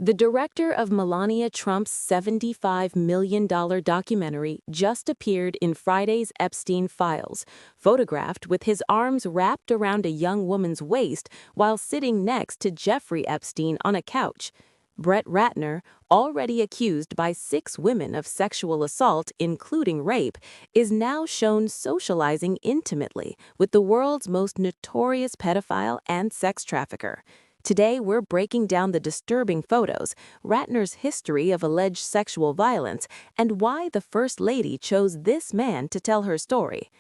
The director of Melania Trump's $75 million documentary just appeared in Friday's Epstein files, photographed with his arms wrapped around a young woman's waist while sitting next to Jeffrey Epstein on a couch. Brett Ratner, already accused by 6 women of sexual assault, including rape, is now shown socializing intimately with the world's most notorious pedophile and sex trafficker. Today, we're breaking down the disturbing photos, Ratner's history of alleged sexual violence, and why the First Lady chose this man to tell her story.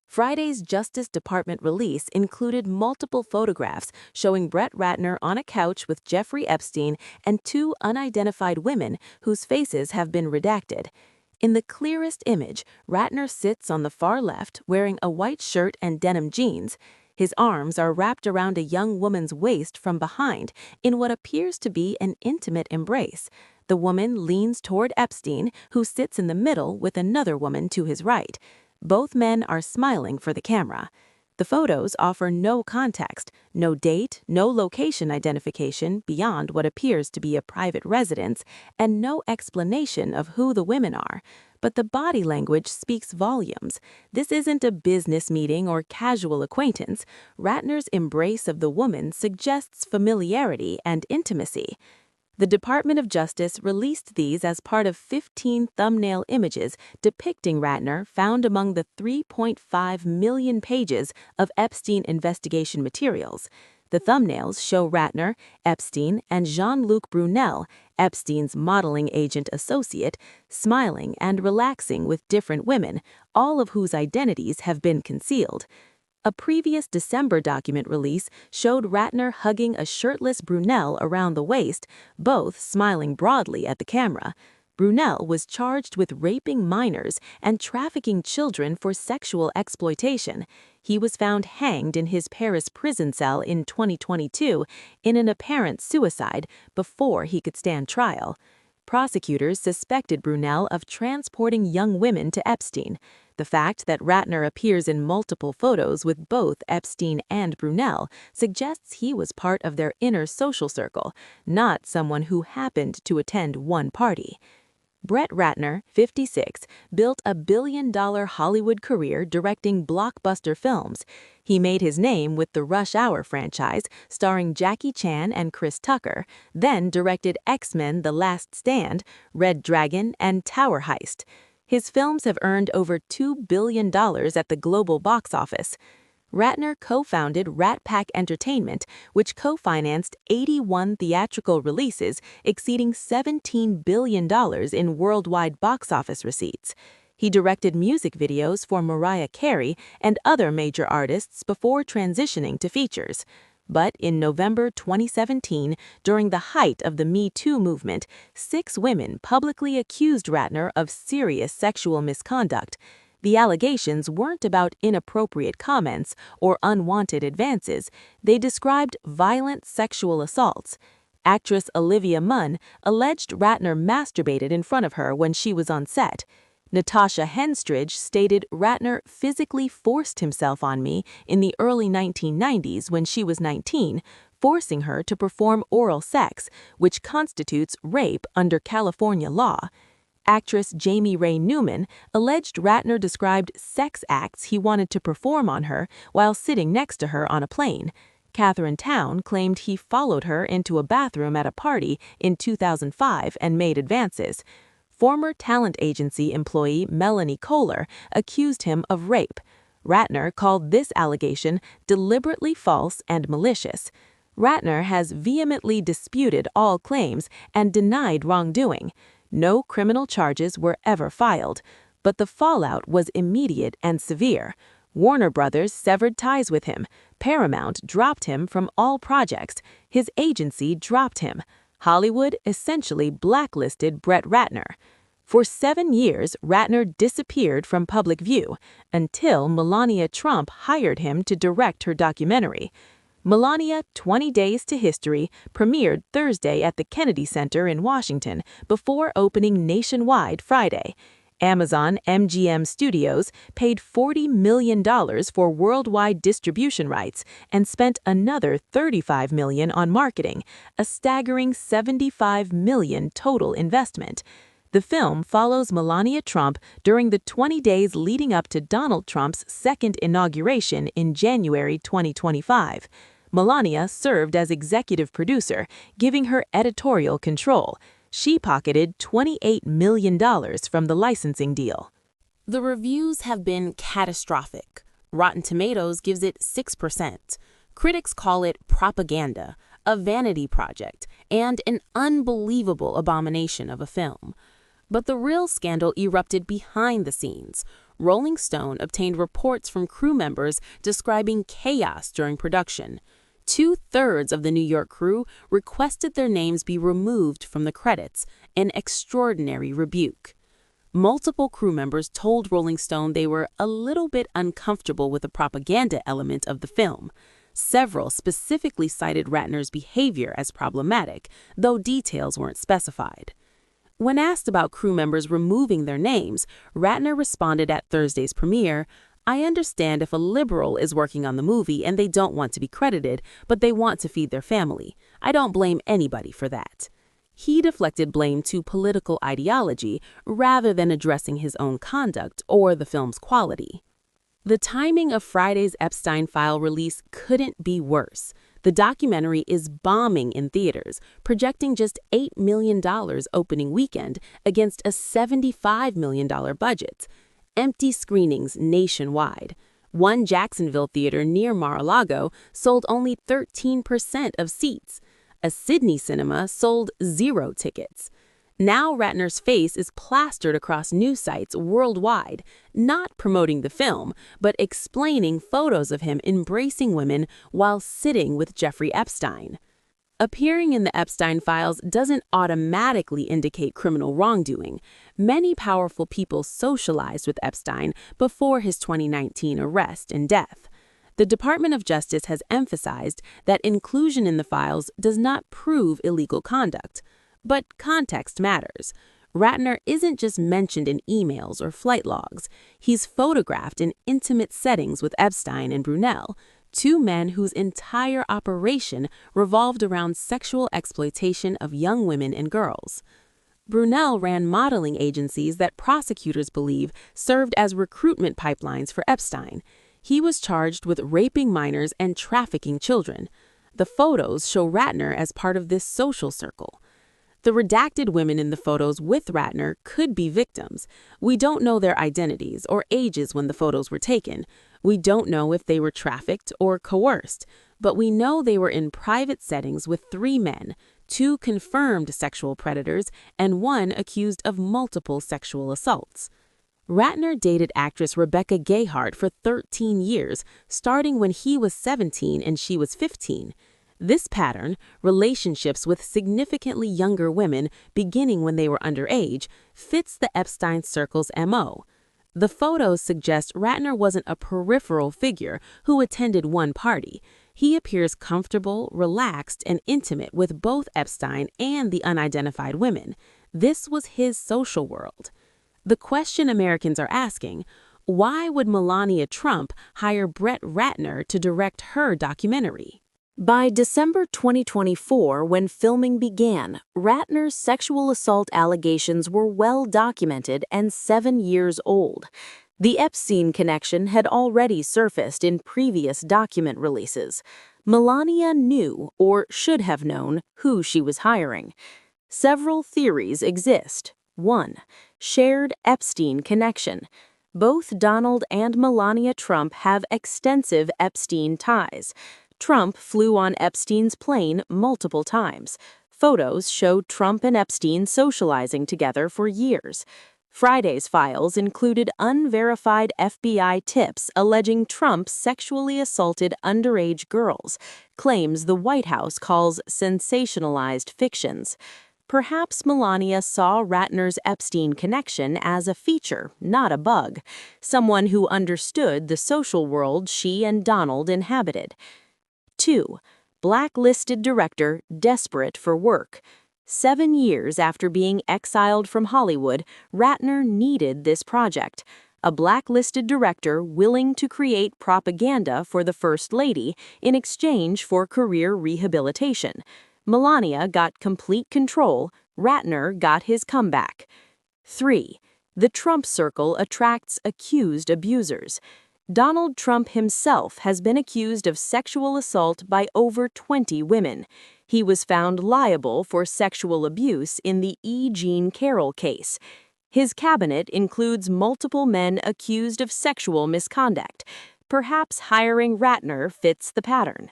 Friday's Justice Department release included multiple photographs showing Brett Ratner on a couch with Jeffrey Epstein and 2 unidentified women whose faces have been redacted. In the clearest image, Ratner sits on the far left wearing a white shirt and denim jeans. His arms are wrapped around a young woman's waist from behind in what appears to be an intimate embrace. The woman leans toward Epstein, who sits in the middle with another woman to his right. Both men are smiling for the camera. The photos offer no context, no date, no location identification beyond what appears to be a private residence, and no explanation of who the women are. But the body language speaks volumes. This isn't a business meeting or casual acquaintance. Ratner's embrace of the woman suggests familiarity and intimacy. The Department of Justice released these as part of 15 thumbnail images depicting Ratner found among the 3.5 million pages of Epstein investigation materials. The thumbnails show Ratner, Epstein, and Jean-Luc Brunel, Epstein's modeling agent associate, smiling and relaxing with different women, all of whose identities have been concealed. A previous December document release showed Ratner hugging a shirtless Brunel around the waist, both smiling broadly at the camera. Brunel was charged with raping minors and trafficking children for sexual exploitation. He was found hanged in his Paris prison cell in 2022 in an apparent suicide before he could stand trial. Prosecutors suspected Brunel of transporting young women to Epstein. The fact that Ratner appears in multiple photos with both Epstein and Brunel suggests he was part of their inner social circle, not someone who happened to attend one party. Brett Ratner, 56, built a billion-dollar Hollywood career directing blockbuster films. He made his name with the Rush Hour franchise, starring Jackie Chan and Chris Tucker, then directed X-Men: The Last Stand, Red Dragon, and Tower Heist. His films have earned over $2 billion at the global box office. Ratner co-founded Rat Pack Entertainment, which co-financed 81 theatrical releases exceeding $17 billion in worldwide box office receipts. He directed music videos for Mariah Carey and other major artists before transitioning to features. But in November 2017, during the height of the Me Too movement, 6 women publicly accused Ratner of serious sexual misconduct. The allegations weren't about inappropriate comments or unwanted advances. They described violent sexual assaults. Actress Olivia Munn alleged Ratner masturbated in front of her when she was on set. Natasha Henstridge stated Ratner physically forced himself on me in the early 1990s when she was 19, forcing her to perform oral sex, which constitutes rape under California law. Actress Jamie Ray Newman alleged Ratner described sex acts he wanted to perform on her while sitting next to her on a plane. Catherine Town claimed he followed her into a bathroom at a party in 2005 and made advances. Former talent agency employee Melanie Kohler accused him of rape. Ratner called this allegation deliberately false and malicious. Ratner has vehemently disputed all claims and denied wrongdoing. No criminal charges were ever filed, but the fallout was immediate and severe. Warner Brothers severed ties with him. Paramount dropped him from all projects. His agency dropped him. Hollywood essentially blacklisted Brett Ratner. For 7 years, Ratner disappeared from public view until Melania Trump hired him to direct her documentary. Melania, 20 Days to History, premiered Thursday at the Kennedy Center in Washington before opening nationwide Friday. Amazon MGM Studios paid $40 million for worldwide distribution rights and spent another $35 million on marketing, a staggering $75 million total investment. The film follows Melania Trump during the 20 days leading up to Donald Trump's second inauguration in January 2025. Melania served as executive producer, giving her editorial control. She pocketed $28 million from the licensing deal. The reviews have been catastrophic. Rotten Tomatoes gives it 6%. Critics call it propaganda, a vanity project, and an unbelievable abomination of a film. But the real scandal erupted behind the scenes. Rolling Stone obtained reports from crew members describing chaos during production. 2/3 of the New York crew requested their names be removed from the credits, an extraordinary rebuke. Multiple crew members told Rolling Stone they were a little bit uncomfortable with the propaganda element of the film. Several specifically cited Ratner's behavior as problematic, though details weren't specified. When asked about crew members removing their names, Ratner responded at Thursday's premiere, "I understand if a liberal is working on the movie and they don't want to be credited, but they want to feed their family. I don't blame anybody for that." He deflected blame to political ideology rather than addressing his own conduct or the film's quality. The timing of Friday's Epstein file release couldn't be worse. The documentary is bombing in theaters, projecting just $8 million opening weekend against a $75 million budget. Empty screenings nationwide. One Jacksonville theater near Mar-a-Lago sold only 13% of seats. A Sydney cinema sold 0 tickets. Now Ratner's face is plastered across news sites worldwide, not promoting the film, but explaining photos of him embracing women while sitting with Jeffrey Epstein. Appearing in the Epstein files doesn't automatically indicate criminal wrongdoing. Many powerful people socialized with Epstein before his 2019 arrest and death. The Department of Justice has emphasized that inclusion in the files does not prove illegal conduct. But context matters. Ratner isn't just mentioned in emails or flight logs. He's photographed in intimate settings with Epstein and Brunel, two men whose entire operation revolved around sexual exploitation of young women and girls. Brunel ran modeling agencies that prosecutors believe served as recruitment pipelines for Epstein. He was charged with raping minors and trafficking children. The photos show Ratner as part of this social circle. The redacted women in the photos with Ratner could be victims. We don't know their identities or ages when the photos were taken. We don't know if they were trafficked or coerced, but we know they were in private settings with 3 men, 2 confirmed sexual predators, and 1 accused of multiple sexual assaults. Ratner dated actress Rebecca Gayheart for 13 years, starting when he was 17 and she was 15. This pattern, relationships with significantly younger women beginning when they were underage, fits the Epstein circle's MO. The photos suggest Ratner wasn't a peripheral figure who attended one party. He appears comfortable, relaxed, and intimate with both Epstein and the unidentified women. This was his social world. The question Americans are asking, why would Melania Trump hire Brett Ratner to direct her documentary? By December 2024, when filming began, Ratner's sexual assault allegations were well documented and 7 years old. The Epstein connection had already surfaced in previous document releases. Melania knew, or should have known, who she was hiring. Several theories exist. 1. Shared Epstein connection. Both Donald and Melania Trump have extensive Epstein ties. Trump flew on Epstein's plane multiple times. Photos showed Trump and Epstein socializing together for years. Friday's files included unverified FBI tips alleging Trump sexually assaulted underage girls, claims the White House calls sensationalized fictions. Perhaps Melania saw Ratner's Epstein connection as a feature, not a bug, someone who understood the social world she and Donald inhabited. 2. Blacklisted director desperate for work. 7 years after being exiled from Hollywood, Ratner needed this project. A blacklisted director willing to create propaganda for the First Lady in exchange for career rehabilitation. Melania got complete control, Ratner got his comeback. 3. The Trump circle attracts accused abusers. Donald Trump himself has been accused of sexual assault by over 20 women. He was found liable for sexual abuse in the E. Jean Carroll case. His cabinet includes multiple men accused of sexual misconduct. Perhaps hiring Ratner fits the pattern.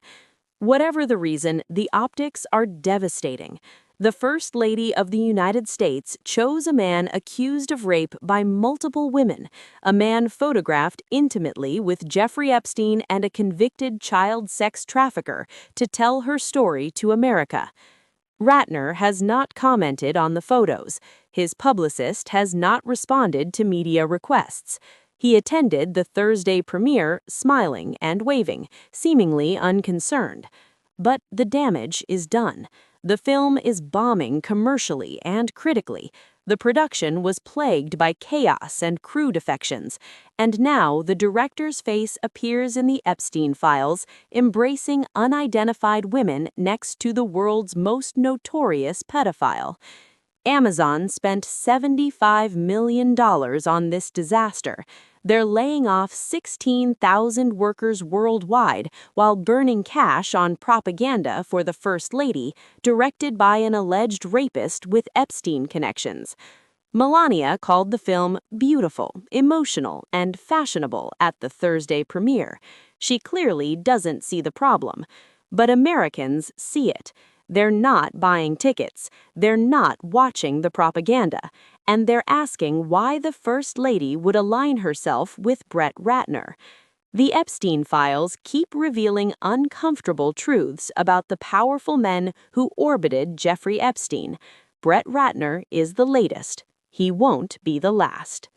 Whatever the reason, the optics are devastating. The First Lady of the United States chose a man accused of rape by multiple women, a man photographed intimately with Jeffrey Epstein and a convicted child sex trafficker, to tell her story to America. Ratner has not commented on the photos. His publicist has not responded to media requests. He attended the Thursday premiere smiling and waving, seemingly unconcerned. But the damage is done. The film is bombing commercially and critically. The production was plagued by chaos and crew defections, and now the director's face appears in the Epstein files, embracing unidentified women next to the world's most notorious pedophile. Amazon spent $75 million on this disaster. They're laying off 16,000 workers worldwide while burning cash on propaganda for the First Lady, directed by an alleged rapist with Epstein connections. Melania called the film beautiful, emotional, and fashionable at the Thursday premiere. She clearly doesn't see the problem. But Americans see it. They're not buying tickets, they're not watching the propaganda, and they're asking why the First Lady would align herself with Brett Ratner. The Epstein files keep revealing uncomfortable truths about the powerful men who orbited Jeffrey Epstein. Brett Ratner is the latest. He won't be the last.